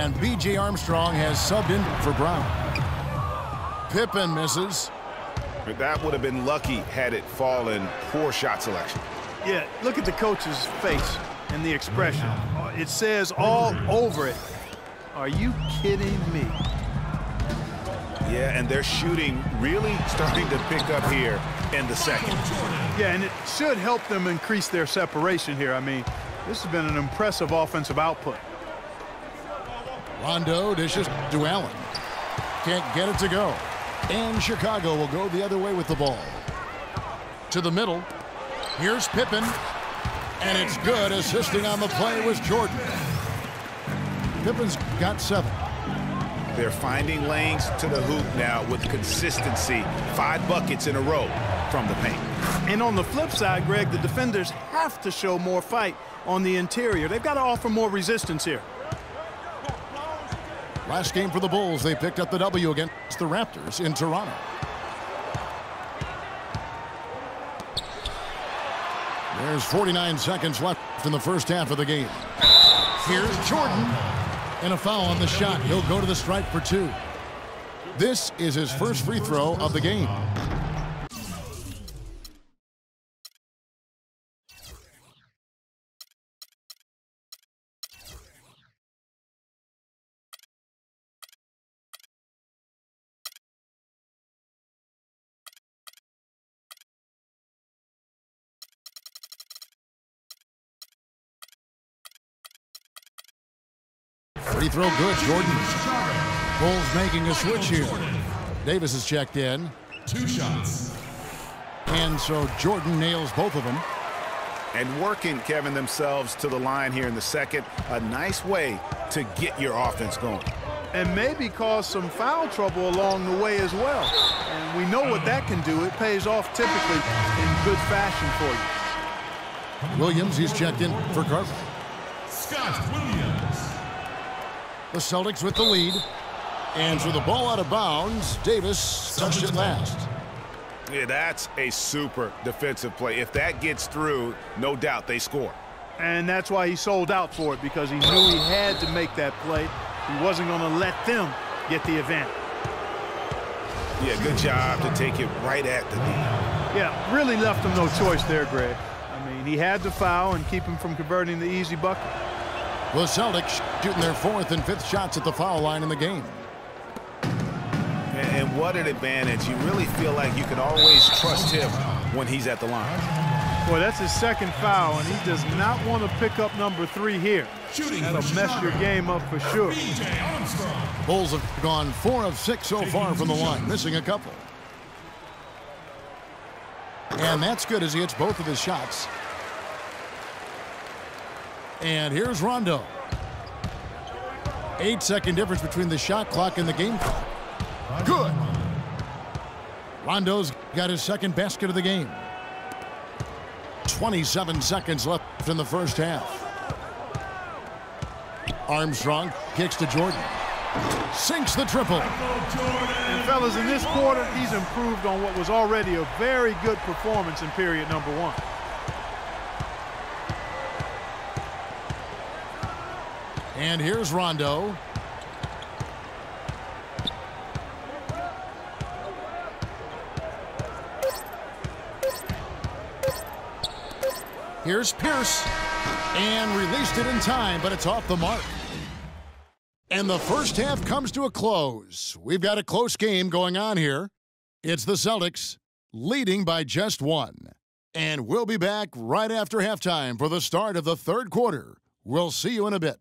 And B.J. Armstrong has subbed in for Brown. Pippen misses. That would have been lucky had it fallen. Poor shot selection. Yeah, look at the coach's face and the expression. It says all over it, "Are you kidding me?" Yeah, and their shooting really starting to pick up here in the second. Yeah, and it should help them increase their separation here. I mean, this has been an impressive offensive output. Rondo dishes to Allen. Can't get it to go. And Chicago will go the other way with the ball. To the middle. Here's Pippen. And it's good. Assisting on the play was Jordan. Pippen's got 7. They're finding lanes to the hoop now with consistency. 5 buckets in a row from the paint. And on the flip side, Greg, the defenders have to show more fight on the interior. They've got to offer more resistance here. Last game for the Bulls, they picked up the W against the Raptors in Toronto. There's 49 seconds left in the first half of the game. Here's Jordan. And a foul on the shot. He'll go to the stripe for 2. This is his first free throw of the game. Free throw good, Jordan. Bulls making a switch here. Davis is checked in. 2 shots. And so Jordan nails both of them. And working, Kevin, themselves to the line here in the second. A nice way to get your offense going. And maybe cause some foul trouble along the way as well. And we know what that can do. It pays off typically in good fashion for you. Williams, he's checked in for Carver. Scott Williams. The Celtics with the lead. And for the ball out of bounds, Davis touched it last. Yeah, that's a super defensive play. If that gets through, no doubt they score. And that's why he sold out for it, because he knew he had to make that play. He wasn't going to let them get the advantage. Yeah, good job to take it right at the knee. Yeah, really left him no choice there, Greg. I mean, he had to foul and keep him from converting the easy bucket. The Celtics shooting their 4th and 5th shots at the foul line in the game. And what an advantage. You really feel like you can always trust him when he's at the line. Boy, that's his 2nd foul, and he does not want to pick up number 3 here. That'll mess your game up for sure. Bulls have gone 4 of 6 so far from the line, missing a couple. And that's good as he hits both of his shots. And here's Rondo. 8-second difference between the shot clock and the game clock. Good. Rondo's got his 2nd basket of the game. 27 seconds left in the first half. Armstrong kicks to Jordan. Sinks the triple. And fellas, in this quarter, he's improved on what was already a very good performance in period number 1. And here's Rondo. Here's Pierce. And released it in time, but it's off the mark. And the first half comes to a close. We've got a close game going on here. It's the Celtics leading by just 1. And we'll be back right after halftime for the start of the 3rd quarter. We'll see you in a bit.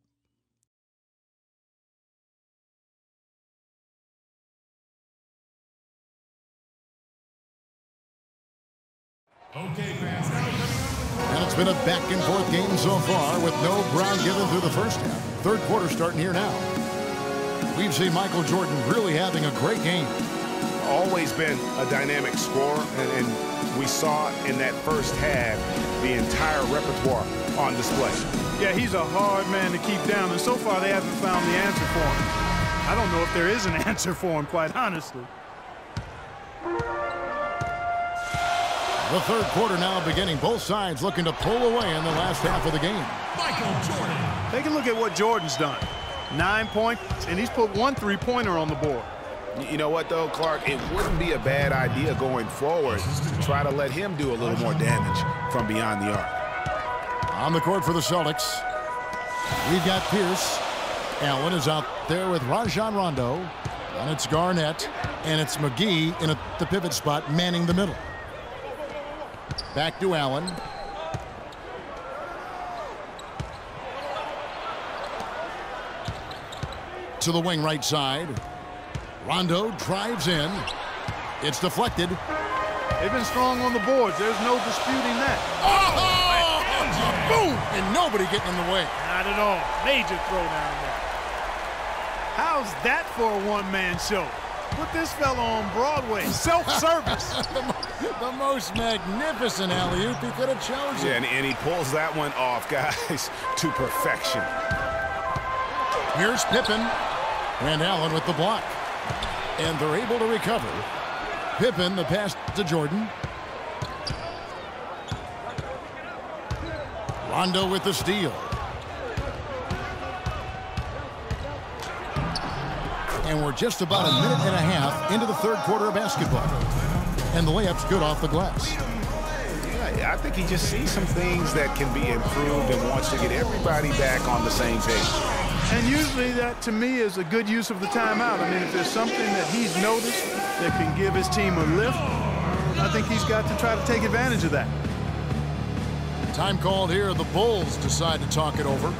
Okay, fans. And it's been a back-and-forth game so far with no ground given through the first half. 3rd quarter starting here now. We've seen Michael Jordan really having a great game. Always been a dynamic scorer, and we saw in that first half the entire repertoire on display. Yeah, he's a hard man to keep down, and so far they haven't found the answer for him. I don't know if there is an answer for him, quite honestly. The 3rd quarter now beginning. Both sides looking to pull away in the last half of the game. Michael Jordan. Take a look at what Jordan's done. 9 points, and he's put 1 3-pointer on the board. You know what, though, Clark? It wouldn't be a bad idea going forward to try to let him do a little more damage from beyond the arc. On the court for the Celtics, we've got Pierce. Allen is out there with Rajon Rondo. And it's Garnett, and it's McGee in the pivot spot, manning the middle. Back to Allen. To the wing right side. Rondo drives in. It's deflected. They've been strong on the boards. There's no disputing that. Oh! Boom! And nobody getting in the way. Not at all. Major throwdown there. How's that for a one-man show? Put this fella on Broadway. Self-service. the most magnificent alley-oop he could have chosen. Yeah, and he pulls that one off, guys, to perfection. Here's Pippen. And Allen with the block. And they're able to recover. Pippen, the pass to Jordan. Rondo with the steal. And we're just about a minute and a half into the third quarter of basketball. And the layup's good off the glass. Yeah, I think he just sees some things that can be improved and wants to get everybody back on the same page. And usually that, to me, is a good use of the timeout. I mean, if there's something that he's noticed that can give his team a lift, I think he's got to try to take advantage of that. Time called here. The Bulls decide to talk it over.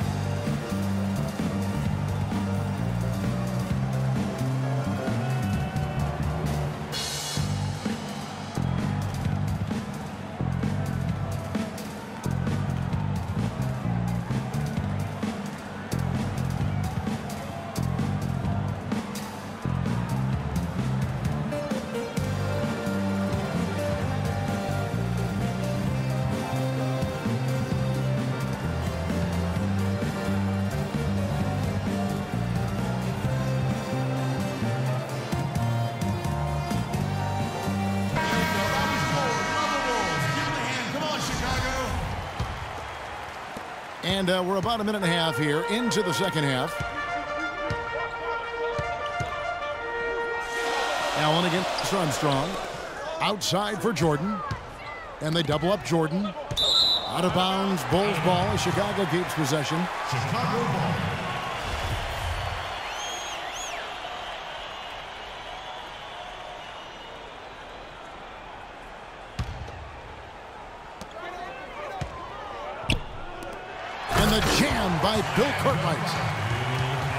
And we're about a minute and a half here into the second half. Allen against Armstrong. Outside for Jordan. And they double up Jordan. Out of bounds, Bulls ball. Chicago keeps possession. Chicago ball. The jam by Bill Cartwright.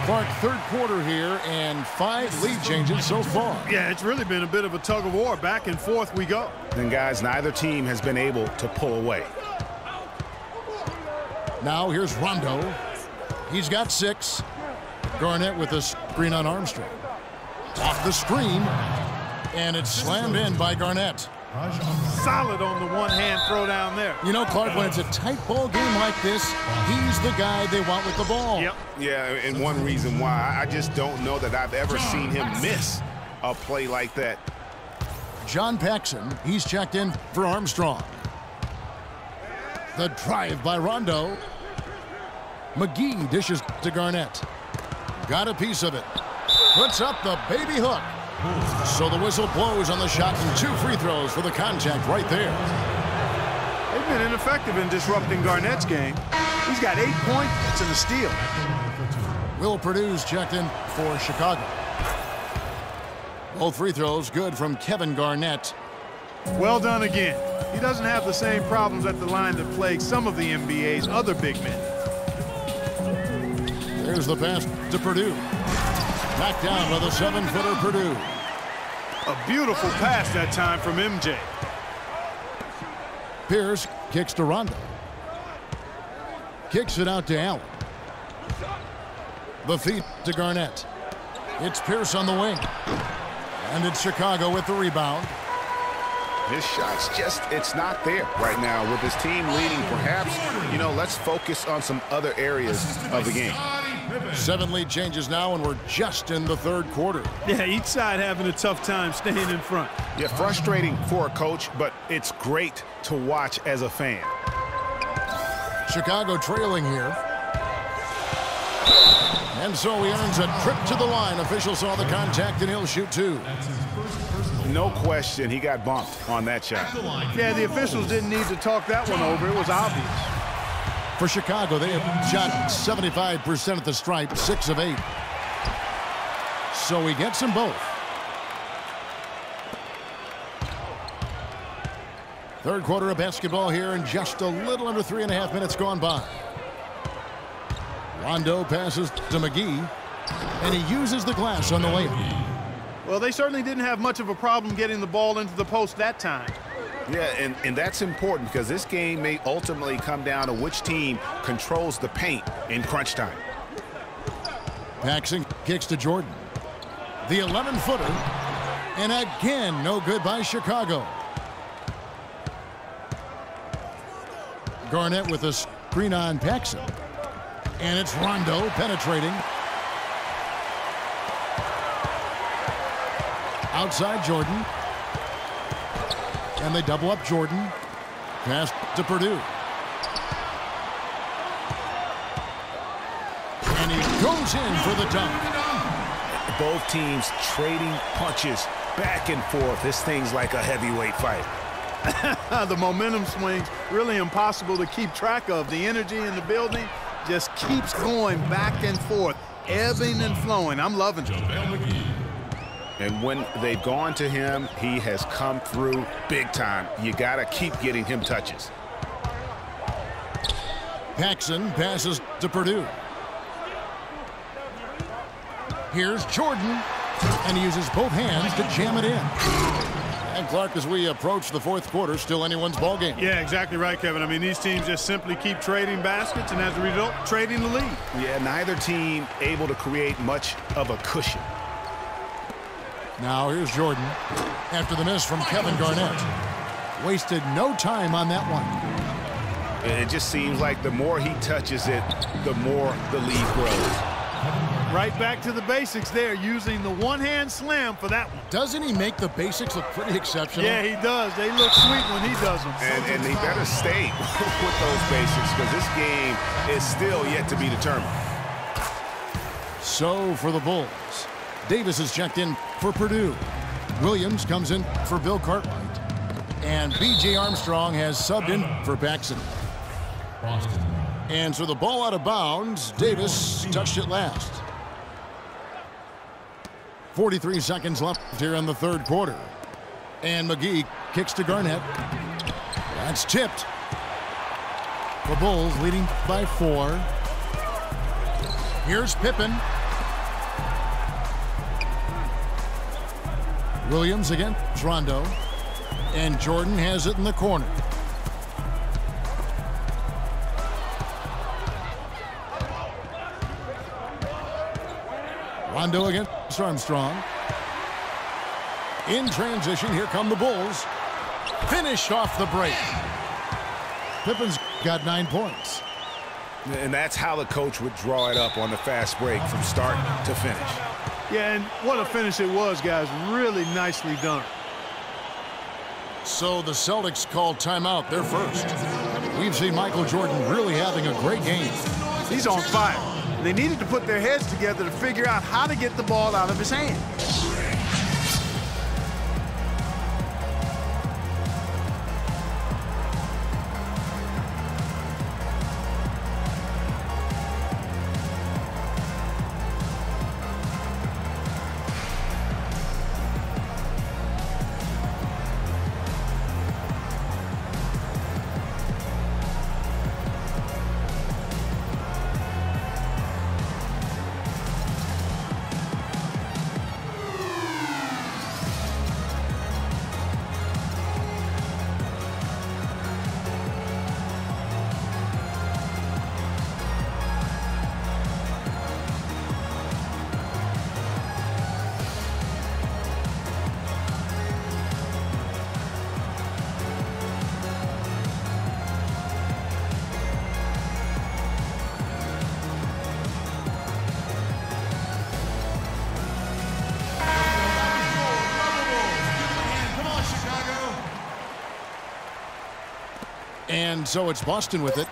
Clark, third quarter here, and 5 lead changes so far. Yeah, it's really been a bit of a tug of war. Back and forth we go. Then, guys, neither team has been able to pull away. Now here's Rondo. He's got 6. Garnett with a screen on Armstrong. Off the screen, and it's slammed in by Garnett. Solid on the one-hand throw down there. You know, Clark, when it's a tight ball game like this, he's the guy they want with the ball. Yep. Yeah, and one reason why, I just don't know that I've ever seen him miss a play like that. John Paxson, he's checked in for Armstrong. The drive by Rondo. McGee dishes to Garnett. Got a piece of it. Puts up the baby hook. So the whistle blows on the shot and 2 free throws for the contact right there. They've been ineffective in disrupting Garnett's game. He's got 8 points and a steal. Will Purdue's checked in for Chicago. Both free throws good from Kevin Garnett. Well done again. He doesn't have the same problems at the line that plague some of the NBA's other big men. There's the pass to Purdue. Back down by the 7-footer Purdue. A beautiful pass that time from MJ. Pierce kicks to Rondo. Kicks it out to Allen. The feed to Garnett. It's Pierce on the wing. And it's Chicago with the rebound. His shot's just, it's not there right now. With his team leading, perhaps, you know, let's focus on some other areas of the game. 7 lead changes now, and we're just in the third quarter. Yeah, each side having a tough time staying in front. Yeah, frustrating for a coach, but it's great to watch as a fan. Chicago trailing here. And so he earns a trip to the line. Officials saw the contact, and he'll shoot 2. That's his first personal. No question, he got bumped on that shot. At the line. Yeah, the officials didn't need to talk that one over. It was obvious. For Chicago, they have shot 75% at the stripe, 6 of 8. So he gets them both. Third quarter of basketball here, and just a little under 3.5 minutes gone by. Rondo passes to McGee, and he uses the glass on the layup. Well, they certainly didn't have much of a problem getting the ball into the post that time. Yeah, and that's important because this game may ultimately come down to which team controls the paint in crunch time. Paxson kicks to Jordan. The 11-footer, and again, no good by Chicago. Garnett with a screen on Paxson. And it's Rondo penetrating. Outside Jordan. And they double up Jordan. Pass to Purdue. And he goes in for the dunk. Both teams trading punches back and forth. This thing's like a heavyweight fight. The momentum swings really impossible to keep track of. The energy in the building just keeps going back and forth, ebbing and flowing. I'm loving it. And when they've gone to him, he has come through big time. You got to keep getting him touches. Paxson passes to Purdue. Here's Jordan, and he uses both hands to jam it in. And Clark, as we approach the fourth quarter, still anyone's ball game. Yeah, exactly right, Kevin. I mean, these teams just simply keep trading baskets, and as a result, trading the lead. Yeah, neither team able to create much of a cushion. Now here's Jordan after the miss from Kevin Garnett. Wasted no time on that one. It just seems like the more he touches it, the more the lead grows. Right back to the basics there, using the one-hand slam for that one. Doesn't he make the basics look pretty exceptional? Yeah, he does. They look sweet when he does them. And he better stay with those basics because this game is still yet to be determined. So for the Bulls, Davis is checked in for Purdue. Williams comes in for Bill Cartwright. And B.J. Armstrong has subbed in for Paxson. Boston. And so the ball out of bounds. Davis touched it last. 43 seconds left here in the third quarter. And McGee kicks to Garnett. That's tipped. The Bulls leading by 4. Here's Pippen. Williams against Rondo. And Jordan has it in the corner. Rondo against Armstrong. In transition, here come the Bulls. Finished off the break. Pippen's got 9 points. And that's how the coach would draw it up on the fast break from start to finish. Yeah, and what a finish it was, guys. Really nicely done. So the Celtics called timeout, their first. We've seen Michael Jordan really having a great game. He's on fire. They needed to put their heads together to figure out how to get the ball out of his hand. And so it's Boston with it.